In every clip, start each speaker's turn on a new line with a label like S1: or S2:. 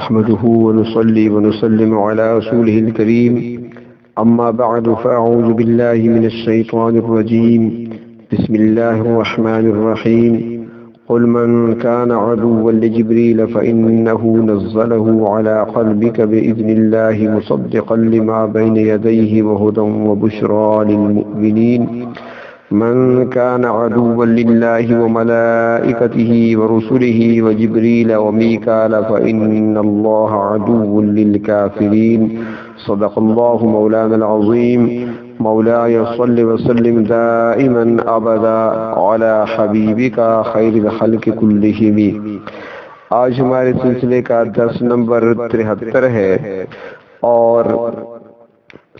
S1: نحمده ونصلي ونسلم على رسوله الكريم أما بعد فأعوذ بالله من الشيطان الرجيم بسم الله الرحمن الرحيم قل من كان عدوا لجبريل فإنه نزله على قلبك بإذن الله مصدقا لما بين يديه وهدى وبشرى للمؤمنين من كان عدوا لله وملائكته ورسله وجبريل وميكال فإن الله عدو للكافرين صدق الله مولانا العظيم مولاي صل وسلم دائما أبدا على حبيبك خير الخلق كلهم۔ آج ہمارے سلسلے کا درس نمبر 73 ہے اور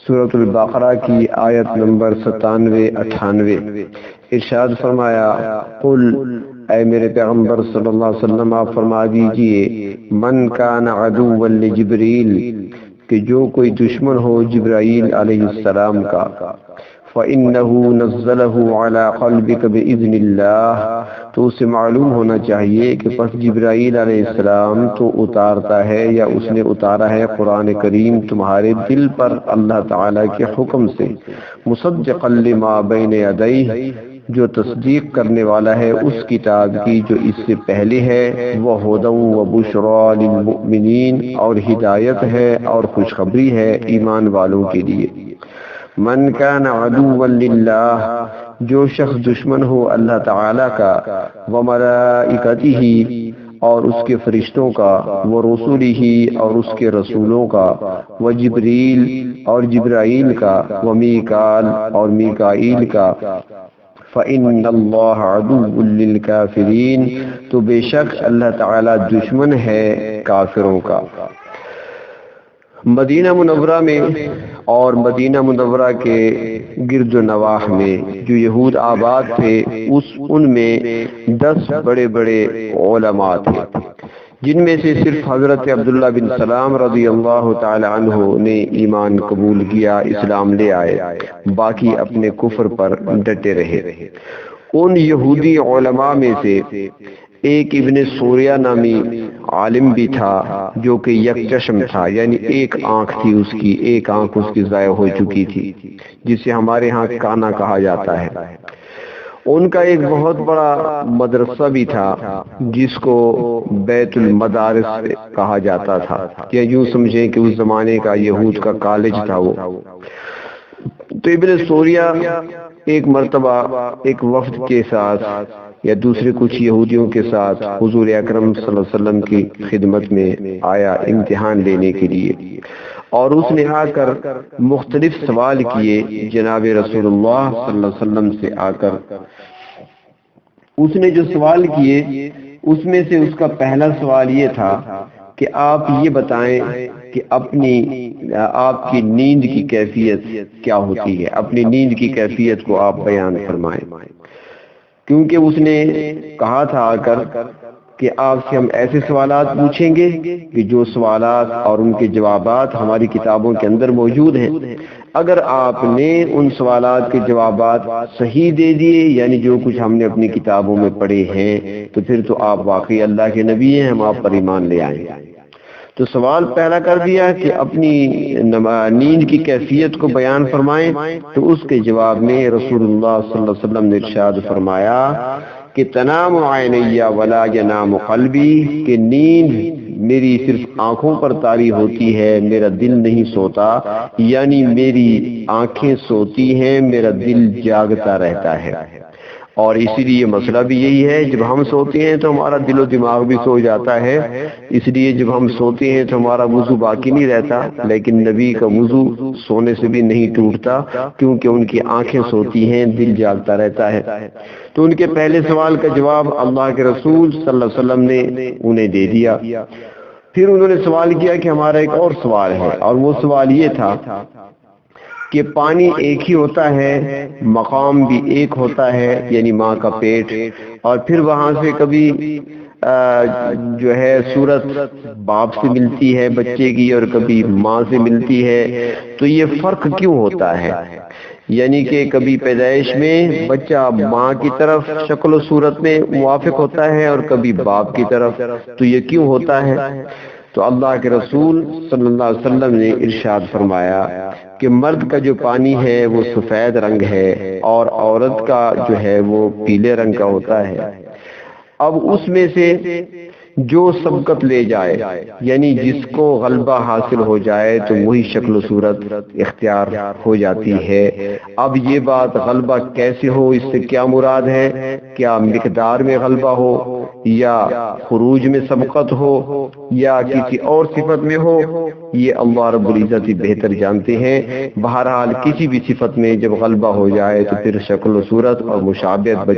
S1: سورۃ البقرہ کی آیت نمبر 97-98۔ ارشاد فرمایا قل اے میرے پیغمبر صلی اللہ علیہ وسلم آپ فرما دیجئے من کان عدوا لجبریل کہ جو کوئی دشمن ہو جبرائیل علیہ السلام کا فَإِنَّهُ نَزَّلَهُ عَلَى قَلْبِكَ بِإِذْنِ اللَّهِ تو اسے معلوم ہونا چاہیے کہ پس جبرائیل علیہ السلام تو اتارتا ہے یا اس نے اتارا ہے قرآن کریم تمہارے دل پر اللہ تعالیٰ کے حکم سے مصدقا لما بین یدیہ جو تصدیق کرنے والا ہے اس کتاب کی جو اس سے پہلے ہے وہ ھدی و بشریٰ للمؤمنین اور ہدایت ہے اور خوشخبری ہے ایمان والوں کے لیے۔ من کان عدوا للہ جو شخص دشمن ہو اللہ تعالی کا وملائکتہ اور اس کے فرشتوں کا ورسلہ اور اس کے رسولوں کا وجبریل اور جبرائیل کا ومیکال اور میکائیل کا فَإِنَّ اللَّهَ عَدُوٌّ لِلْكَافِرِينَ تو بے شک اللہ تعالی دشمن ہے کافروں کا۔ مدینہ منورہ میں اور مدینہ منورہ کے گرد و نواح میں جو یہود آباد تھے ان میں 10 بڑے بڑے علماء تھے جن میں سے صرف حضرت عبداللہ بن سلام رضی اللہ تعالی عنہ نے ایمان قبول کیا، اسلام لے آئے، باقی اپنے کفر پر ڈٹے رہے۔ ان یہودی علماء میں سے ایک ابن سوریہ نامی عالم بھی تھا جو کہ یک چشم تھا، یعنی ایک آنکھ تھی اس کی، ایک آنکھ اس کی ضائع ہو چکی تھی، جسے ہمارے ہاں کانا کہا جاتا ہے۔ ان کا ایک بہت بڑا مدرسہ بھی تھا جس کو بیت المدارس کہا جاتا تھا، یا یوں سمجھیں کہ اس زمانے کا یہود کا کالج تھا وہ۔ تو ابن سوریہ ایک مرتبہ ایک وفد کے ساتھ یا دوسرے کچھ یہودیوں کے ساتھ حضور اکرم صلی اللہ علیہ وسلم کی خدمت میں آیا امتحان لینے کے لیے، اور اس نے آ کر مختلف سوال کیے جناب رسول اللہ صلی اللہ علیہ وسلم سے۔ آ کر اس نے جو سوال کیے اس میں سے اس کا پہلا سوال یہ تھا کہ آپ یہ بتائیں کہ آپ کی نیند کی کیفیت کیا ہوتی ہے، اپنی نیند کی کیفیت کو آپ بیان فرمائیں، کیونکہ اس نے کہا تھا آ کر کہ آپ سے ہم ایسے سوالات پوچھیں گے کہ جو سوالات اور ان کے جوابات ہماری کتابوں کے اندر موجود ہیں۔ اگر آپ نے ان سوالات کے جوابات صحیح دے دیے، یعنی جو کچھ ہم نے اپنی کتابوں میں پڑھے ہیں، تو پھر تو آپ واقعی اللہ کے نبی ہیں، ہم آپ پر ایمان لے آئیں گے۔ تو سوال پہلا کر دیا کہ اپنی نیند کی کیفیت کو بیان فرمائیں، تو اس کے جواب میں رسول اللہ صلی اللہ علیہ وسلم نے ارشاد فرمایا کہ تنام عینی ولا ینام قلبی کہ نیند میری صرف آنکھوں پر طاری ہوتی ہے، میرا دل نہیں سوتا، یعنی میری آنکھیں سوتی ہیں، میرا دل جاگتا رہتا ہے۔ اور اسی لیے مسئلہ بھی یہی ہے، جب ہم سوتے ہیں تو ہمارا دل و دماغ بھی سو جاتا ہے، اس لیے جب ہم سوتے ہیں تو ہمارا وضو باقی نہیں رہتا، لیکن نبی کا وضو سونے سے بھی نہیں ٹوٹتا، کیونکہ ان کی آنکھیں سوتی ہیں، دل جاگتا رہتا ہے۔ تو ان کے پہلے سوال کا جواب اللہ کے رسول صلی اللہ علیہ وسلم نے انہیں دے دیا۔ پھر انہوں نے سوال کیا کہ ہمارا ایک اور سوال ہے، اور وہ سوال یہ تھا کہ پانی ایک ہی ہوتا ہے، مقام بھی ایک ہوتا ہے، یعنی ماں کا پیٹ، اور پھر وہاں سے کبھی جو ہے صورت باپ سے ملتی ہے بچے کی اور کبھی ماں سے ملتی ہے، تو یہ فرق کیوں ہوتا ہے؟ یعنی کہ کبھی پیدائش میں بچہ ماں کی طرف شکل و صورت میں موافق ہوتا ہے اور کبھی باپ کی طرف، تو یہ کیوں ہوتا ہے؟ تو اللہ کے رسول صلی اللہ علیہ وسلم نے ارشاد فرمایا کہ مرد کا جو پانی ہے وہ سفید رنگ ہے اور عورت کا جو ہے وہ پیلے رنگ کا ہوتا ہے۔ اب اس میں سے جو سبقت لے جائے، یعنی جس کو غلبہ حاصل ہو جائے تو وہی شکل و صورت اختیار ہو جاتی ہے۔ اب یہ بات غلبہ کیسے ہو، اس سے کیا مراد ہے؟ کیا مقدار میں غلبہ ہو، یا خروج میں سبقت ہو، یا کسی اور صفت میں ہو، یہ اللہ رب العزت بہتر جانتے ہیں۔ بہرحال کسی بھی صفت میں جب غلبہ ہو جائے تو پھر شکل و صورت اور مشابہت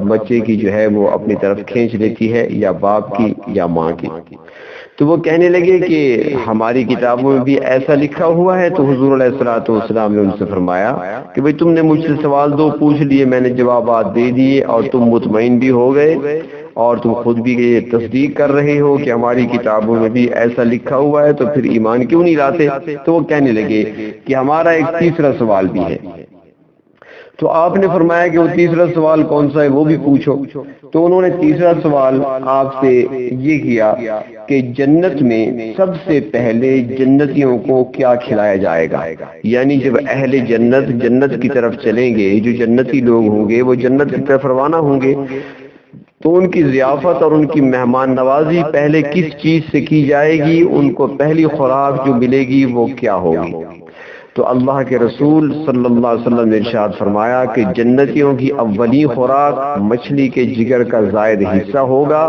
S1: بچے کی جو ہے وہ اپنی طرف کھینچ لیتی ہے، یا باپ کی یا ماں کی۔ تو وہ کہنے لگے کہ ہماری کتابوں میں بھی ایسا لکھا ہوا ہے۔ تو حضور علیہ الصلوۃ والسلام نے ان سے فرمایا کہ بھئی تم نے مجھ سے سوال دو پوچھ لیے، میں نے جوابات دے دیے اور تم مطمئن بھی ہو گئے اور تم خود بھی یہ تصدیق کر رہے ہو کہ ہماری کتابوں میں بھی ایسا لکھا ہوا ہے، تو پھر ایمان کیوں نہیں لاتے؟ تو وہ کہنے لگے کہ ہمارا ایک تیسرا سوال بھی ہے۔ تو آپ نے فرمایا کہ وہ تیسرا سوال کون سا ہے وہ بھی پوچھو۔ تو انہوں نے تیسرا سوال آپ سے یہ کیا کہ جنت میں سب سے پہلے جنتیوں کو کیا کھلایا جائے گا؟ یعنی جب اہل جنت کی طرف چلیں گے، جو جنتی لوگ ہوں گے وہ جنت کی طرف روانہ ہوں گے، تو ان کی ضیافت اور ان کی مہمان نوازی پہلے کس چیز سے کی جائے گی؟ ان کو پہلی خوراک جو ملے گی وہ کیا ہوگی؟ تو اللہ کے رسول صلی اللہ علیہ وسلم نے ارشاد فرمایا کہ جنتیوں کی اولی خوراک مچھلی کے جگر کا زائد حصہ ہوگا،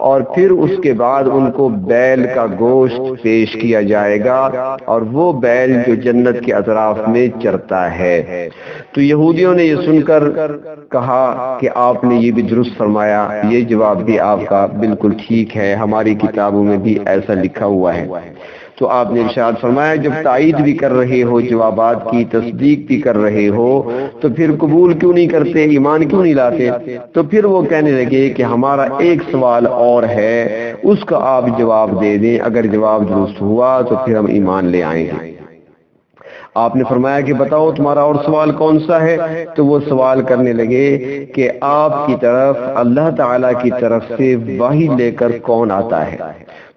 S1: اور پھر اس کے بعد ان کو بیل کا گوشت پیش کیا جائے گا، اور وہ بیل جو جنت کے اطراف میں چرتا ہے۔ تو یہودیوں نے یہ سن کر کہا کہ آپ نے یہ بھی درست فرمایا، یہ جواب بھی آپ کا بالکل ٹھیک ہے، ہماری کتابوں میں بھی ایسا لکھا ہوا ہے۔ تو آپ نے ارشاد فرمایا جب تائید بھی کر رہے ہو، جوابات کی تصدیق بھی کر رہے ہو، تو پھر قبول کیوں نہیں کرتے، ایمان کیوں نہیں لاتے؟ تو پھر وہ کہنے لگے کہ ہمارا ایک سوال اور ہے، اس کا آپ جواب دے دیں، اگر جواب درست ہوا تو پھر ہم ایمان لے آئیں گے۔ آپ نے فرمایا کہ بتاؤ تمہارا اور سوال کون سا ہے؟ تو وہ سوال کرنے لگے کہ آپ کی طرف اللہ تعالی کی طرف سے وحی لے کر کون آتا ہے؟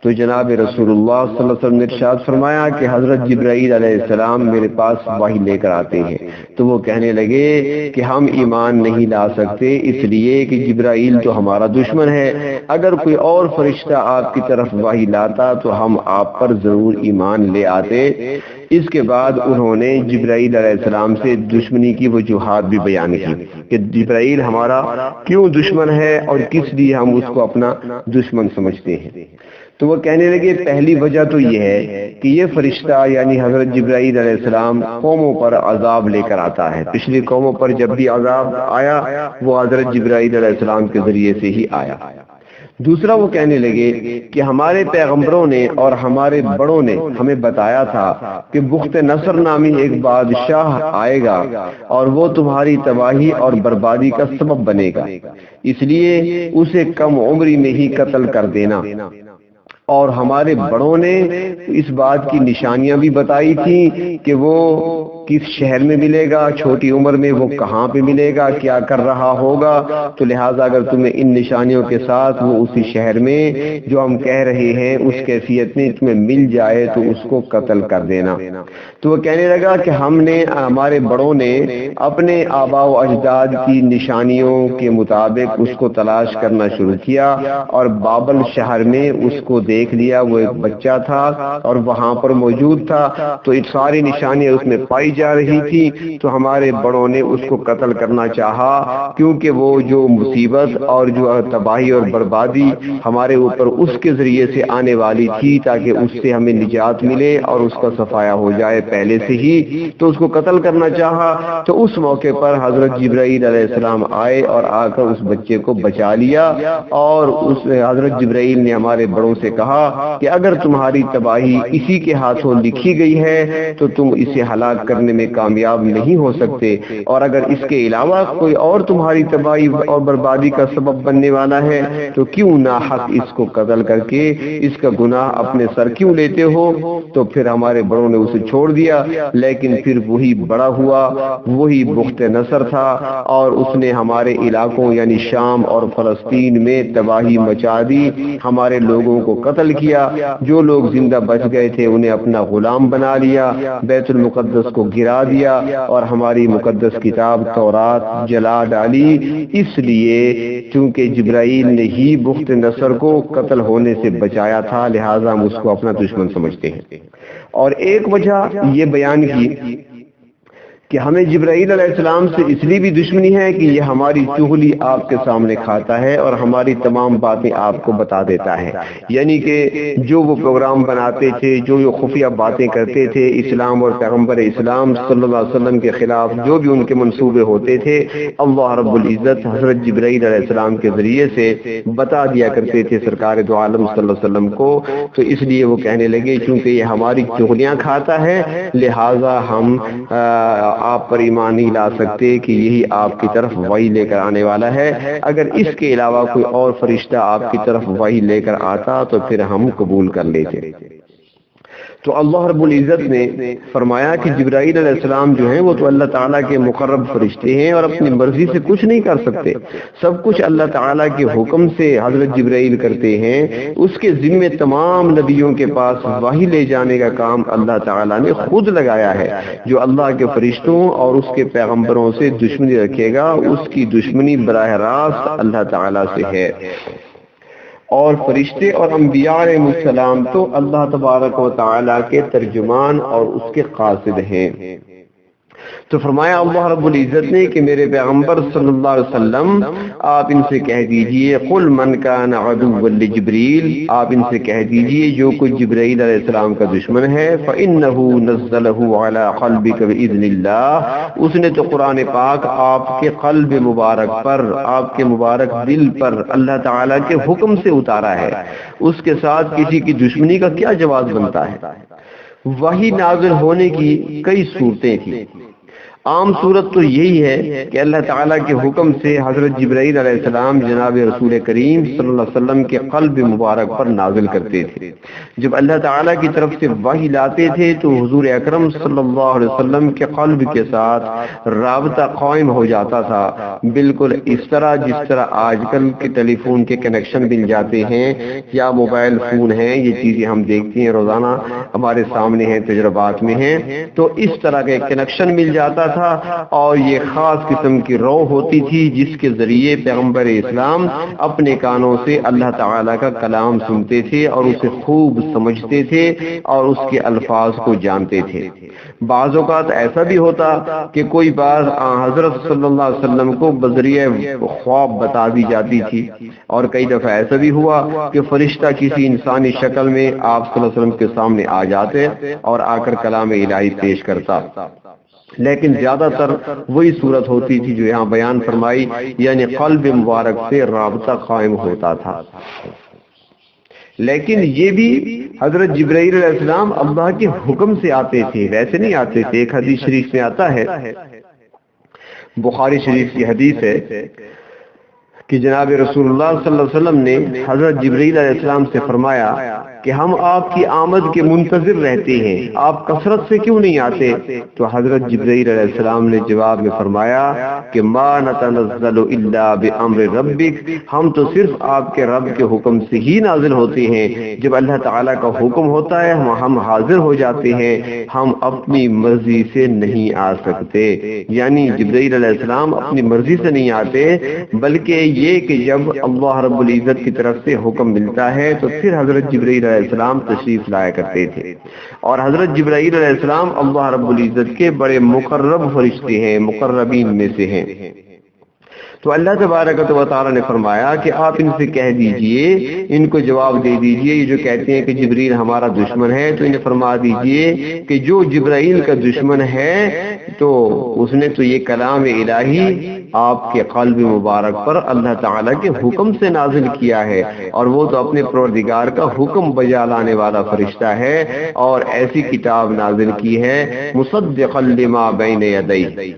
S1: تو جناب رسول اللہ صلی اللہ علیہ وسلم نے ارشاد فرمایا کہ حضرت جبرائیل علیہ السلام میرے پاس وحی لے کر آتے ہیں۔ تو وہ کہنے لگے کہ ہم ایمان نہیں لا سکتے، اس لیے کہ جبرائیل تو ہمارا دشمن ہے، اگر کوئی اور فرشتہ آپ کی طرف وحی لاتا تو ہم آپ پر ضرور ایمان لے آتے۔ اس کے بعد انہوں نے جبرائیل علیہ السلام سے دشمنی کی وجوہات بھی بیان کی کہ جبرائیل ہمارا کیوں دشمن ہے اور کس لیے ہم اس کو اپنا دشمن سمجھتے ہیں۔ تو وہ کہنے لگے پہلی وجہ تو یہ ہے کہ یہ فرشتہ یعنی حضرت جبرائیل علیہ السلام قوموں پر عذاب لے کر آتا ہے، پچھلی قوموں پر جب بھی عذاب آیا وہ حضرت جبرائیل علیہ السلام کے ذریعے سے ہی آیا۔ دوسرا وہ کہنے لگے کہ ہمارے پیغمبروں نے اور ہمارے بڑوں نے ہمیں بتایا تھا کہ بخت نصر نامی ایک بادشاہ آئے گا اور وہ تمہاری تباہی اور بربادی کا سبب بنے گا، اس لیے اسے کم عمری میں ہی قتل کر دینا۔ اور ہمارے بڑوں نے اس بات کی نشانیاں بھی بتائی تھی کہ وہ کس شہر میں ملے گا، چھوٹی عمر میں وہ کہاں پہ ملے گا، کیا کر رہا ہوگا، تو لہٰذا اگر تمہیں ان نشانیوں کے ساتھ وہ اسی شہر میں جو ہم کہہ رہے ہیں اس کیفیت میں تمہیں مل جائے تو اس کو قتل کر دینا۔ تو وہ کہنے لگا کہ ہمارے بڑوں نے اپنے آباء و اجداد کی نشانیوں کے مطابق اس کو تلاش کرنا شروع کیا اور بابل شہر میں اس کو دیکھ لیا، وہ ایک بچہ تھا اور وہاں پر موجود تھا، تو یہ ساری نشانیاں اس میں پائی جا رہی تھی۔ تو ہمارے بڑوں نے اس کو قتل کرنا چاہا کیونکہ وہ جو مصیبت اور جو تباہی اور بربادی ہمارے اوپر اس کے ذریعے سے آنے والی تھی تاکہ اس سے ہمیں نجات ملے اور اس کا صفایا ہو جائے پہلے سے ہی، تو اس کو قتل کرنا چاہا۔ تو اس موقع پر حضرت جبرائیل علیہ السلام آئے اور آ کر اس بچے کو بچا لیا، اور اس حضرت جبرائیل نے ہمارے بڑوں سے کہا کہ اگر تمہاری تباہی اسی کے ہاتھوں لکھی گئی ہے تو تم اسے ہلاک کرنے کرنے میں کامیاب نہیں ہو سکتے، اور اگر اس کے علاوہ کوئی اور تمہاری تباہی اور بربادی کا سبب بننے والا ہے تو کیوں ناحق اس کو قتل کر کے اس کا گناہ اپنے سر کیوں لیتے ہو؟ تو پھر ہمارے بڑوں نے اسے چھوڑ دیا، لیکن پھر وہی بڑا ہوا، وہی بخت نصر تھا، اور اس نے ہمارے علاقوں یعنی شام اور فلسطین میں تباہی مچا دی، ہمارے لوگوں کو قتل کیا، جو لوگ زندہ بچ گئے تھے انہیں اپنا غلام بنا لیا، بیت المقدس کو گرا دیا، اور ہماری مقدس کتاب تورات جلا ڈالی، اس لیے چونکہ جبرائیل نے ہی بخت نصر کو قتل ہونے سے بچایا تھا، لہٰذا ہم اس کو اپنا دشمن سمجھتے ہیں۔ اور ایک وجہ یہ بیان کی کہ ہمیں جبرائیل علیہ السلام سے اس لیے بھی دشمنی ہے کہ یہ ہماری چغلی آپ کے سامنے کھاتا ہے اور ہماری تمام باتیں آپ کو بتا دیتا ہے، یعنی کہ جو وہ پروگرام بناتے تھے، جو وہ خفیہ باتیں کرتے تھے اسلام اور پیغمبر اسلام صلی اللہ علیہ وسلم کے خلاف، جو بھی ان کے منصوبے ہوتے تھے، اللہ رب العزت حضرت جبرائیل علیہ السلام کے ذریعے سے بتا دیا کرتے تھے سرکار دو عالم صلی اللہ علیہ وسلم کو۔ تو اس لیے وہ کہنے لگے چونکہ یہ ہماری چغلیاں کھاتا ہے، لہٰذا ہم آپ پر ایمان نہیں لا سکتے کہ یہی آپ کی طرف وحی لے کر آنے والا ہے، اگر اس کے علاوہ کوئی اور فرشتہ آپ کی طرف وحی لے کر آتا تو پھر ہم قبول کر لیتے۔ تو اللہ رب العزت نے فرمایا کہ جبرائیل علیہ السلام جو ہیں وہ تو اللہ تعالیٰ کے مقرب فرشتے ہیں اور اپنی مرضی سے کچھ نہیں کر سکتے، سب کچھ اللہ تعالیٰ کے حکم سے حضرت جبرائیل کرتے ہیں، اس کے ذمے تمام نبیوں کے پاس وحی لے جانے کا کام اللہ تعالیٰ نے خود لگایا ہے۔ جو اللہ کے فرشتوں اور اس کے پیغمبروں سے دشمنی رکھے گا اس کی دشمنی براہ راست اللہ تعالیٰ سے ہے، اور فرشتے اور انبیاء علیہ السلام تو اللہ تبارک و تعالیٰ کے ترجمان اور اس کے قاصد ہیں۔ تو فرمایا اللہ رب العزت نے کہ میرے پیغمبر صلی اللہ علیہ وسلم آپ ان سے کہہ دیجئے قل من کان عدوا لجبریل، آپ ان سے کہہ دیجئے جو کوئی جبرائیل علیہ السلام کا دشمن ہے فإنه نزله على قلبك بإذن اللہ، اس نے تو قرآن پاک آپ کے قلب مبارک پر، آپ کے مبارک دل پر اللہ تعالیٰ کے حکم سے اتارا ہے، اس کے ساتھ کسی کی دشمنی کا کیا جواز بنتا ہے؟ وحی نازل ہونے کی کئی صورتیں تھیں، عام صورت تو یہی ہے کہ اللہ تعالیٰ کے حکم سے حضرت جبرائیل علیہ السلام جناب رسول کریم صلی اللہ علیہ وسلم کے قلب مبارک پر نازل کرتے تھے۔ جب اللہ تعالیٰ کی طرف سے وحی لاتے تھے تو حضور اکرم صلی اللہ علیہ وسلم کے قلب کے ساتھ رابطہ قائم ہو جاتا تھا، بالکل اس طرح جس طرح آج کل کے ٹیلی فون کے کنیکشن مل جاتے ہیں یا موبائل فون ہیں، یہ چیزیں ہم دیکھتے ہیں روزانہ ہمارے سامنے ہیں، تجربات میں ہیں، تو اس طرح کا کنیکشن مل جاتا تھا، اور یہ خاص قسم کی روح ہوتی تھی جس کے ذریعے پیغمبر اسلام اپنے کانوں سے اللہ تعالیٰ کا کلام سنتے تھے اور اسے خوب سمجھتے تھے اور اس کے الفاظ کو جانتے تھے۔ بعض اوقات ایسا بھی ہوتا کہ کوئی بات حضرت صلی اللہ علیہ وسلم کو بذریعہ خواب بتا دی جاتی تھی، اور کئی دفعہ ایسا بھی ہوا کہ فرشتہ کسی انسانی شکل میں آپ صلی اللہ علیہ وسلم کے سامنے آ جاتے اور آ کر کلام الہی پیش کرتا، لیکن زیادہ تر وہی صورت ہوتی تھی جو یہاں بیان فرمائی، یعنی قلب مبارک سے رابطہ قائم ہوتا تھا۔ لیکن یہ بھی حضرت جبرائیل علیہ السلام اللہ کے حکم سے آتے تھے، ویسے نہیں آتے تھے۔ ایک حدیث شریف میں آتا ہے، بخاری شریف کی حدیث ہے کہ جناب رسول اللہ صلی اللہ علیہ وسلم نے حضرت جبرائیل علیہ السلام سے فرمایا کہ ہم آپ کی آمد کے منتظر رہتے ہیں، آپ کثرت سے کیوں نہیں آتے؟ تو حضرت جبرائیل علیہ السلام نے جواب میں فرمایا کہ ما نتنزل الا بامر ربک، ہم تو صرف آپ کے رب کے حکم سے ہی نازل ہوتے ہیں، جب اللہ تعالیٰ کا حکم ہوتا ہے ہم حاضر ہو جاتے ہیں، ہم اپنی مرضی سے نہیں آ سکتے۔ یعنی جبرائیل علیہ السلام اپنی مرضی سے نہیں آتے، بلکہ یہ کہ جب اللہ رب العزت کی طرف سے حکم ملتا ہے تو پھر حضرت جبرائیل علیہ السلام تشریف لایا کرتے تھے، اور حضرت جبرائیل علیہ السلام اللہ رب العزت کے بڑے مقرب فرشتے ہیں، مقربین میں سے ہیں۔ تو اللہ تبارک و تعالیٰ نے فرمایا کہ آپ ان سے کہہ دیجئے، ان کو جواب دے دیجئے، یہ جو کہتے ہیں کہ جبرائیل ہمارا دشمن ہے، تو انہیں فرما دیجئے کہ جو جبرائیل کا دشمن ہے تو اس نے تو یہ کلام الہی آپ کے قلب مبارک پر اللہ تعالیٰ کے حکم سے نازل کیا ہے، اور وہ تو اپنے پروردگار کا حکم بجا لانے والا فرشتہ ہے، اور ایسی کتاب نازل کی ہے مصدقا لما بین یدیہ،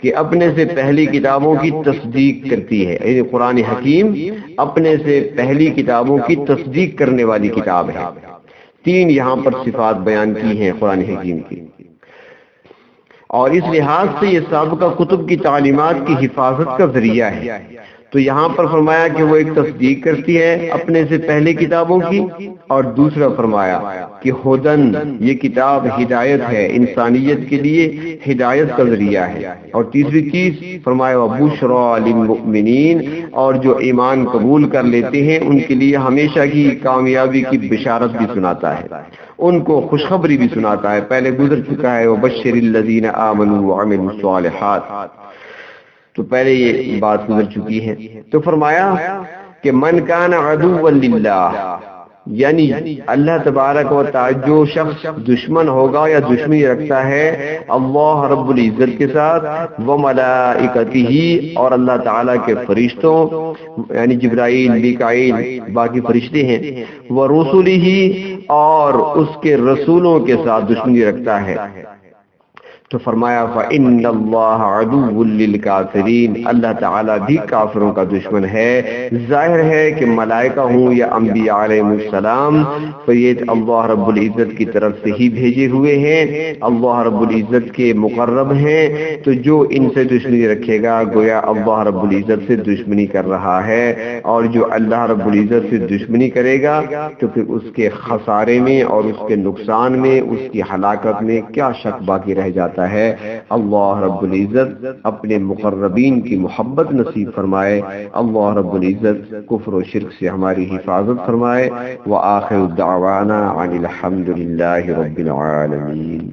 S1: کہ اپنے سے پہلی کتابوں کی تصدیق کرتی ہے. یعنی قرآن حکیم اپنے سے پہلی کتابوں کی تصدیق کرنے والی کتاب ہے. 3 یہاں پر صفات بیان کی ہیں قرآن حکیم کی، اور اس لحاظ سے یہ سابقہ کتب کی تعلیمات کی حفاظت کا ذریعہ ہے. تو یہاں پر فرمایا کہ وہ ایک تصدیق کرتی ہے اپنے سے پہلے کتابوں کی، اور دوسرا فرمایا کہ ہدن، یہ کتاب ہدایت ہے، انسانیت کے لیے ہدایت کا ذریعہ ہے. اور تیسری چیز فرمایا وَبُشْرَى لِلْمُؤْمِنِينَ، اور جو ایمان قبول کر لیتے ہیں ان کے لیے ہمیشہ کی کامیابی کی بشارت بھی سناتا ہے، ان کو خوشخبری بھی سناتا ہے. پہلے گزر چکا ہے وَبَشِّرِ الَّذِينَ آمَنُوا وَعَمِلُوا الصَّالِحَاتِ، تو پہلے یہ بات گزر چکی ہے. تو فرمایا کہ من کان عدوا للہ، یعنی اللہ تبارک و تعالی جو شخص دشمن ہوگا یا دشمنی رکھتا ہے اللہ رب العزت کے ساتھ، و ملائکتہ، اور اللہ تعالیٰ کے فرشتوں یعنی جبرائیل، میکائیل، باقی فرشتے ہیں، و رسلہ، اور اس کے رسولوں کے ساتھ دشمنی رکھتا ہے، تو فرمایا فَإِنَّ اللَّهَ عَدُوٌّ لِلْكَافِرِينَ، اللہ تعالیٰ بھی کافروں کا دشمن ہے. ظاہر ہے کہ ملائکہ ہوں یا انبیاء علیہ السلام، تو یہ اللہ رب العزت کی طرف سے ہی بھیجے ہوئے ہیں، اللہ رب العزت کے مقرب ہیں. تو جو ان سے دشمنی رکھے گا گویا اللہ رب العزت سے دشمنی کر رہا ہے، اور جو اللہ رب العزت سے دشمنی کرے گا تو پھر اس کے خسارے میں اور اس کے نقصان میں، اس کی ہلاکت میں کیا شک باقی رہ جاتا ہے. اللہ رب العزت اپنے مقربین کی محبت نصیب فرمائے. اللہ رب العزت کفر و شرک سے ہماری حفاظت فرمائے. وآخر دعوانا عن الحمد للہ رب العالمین.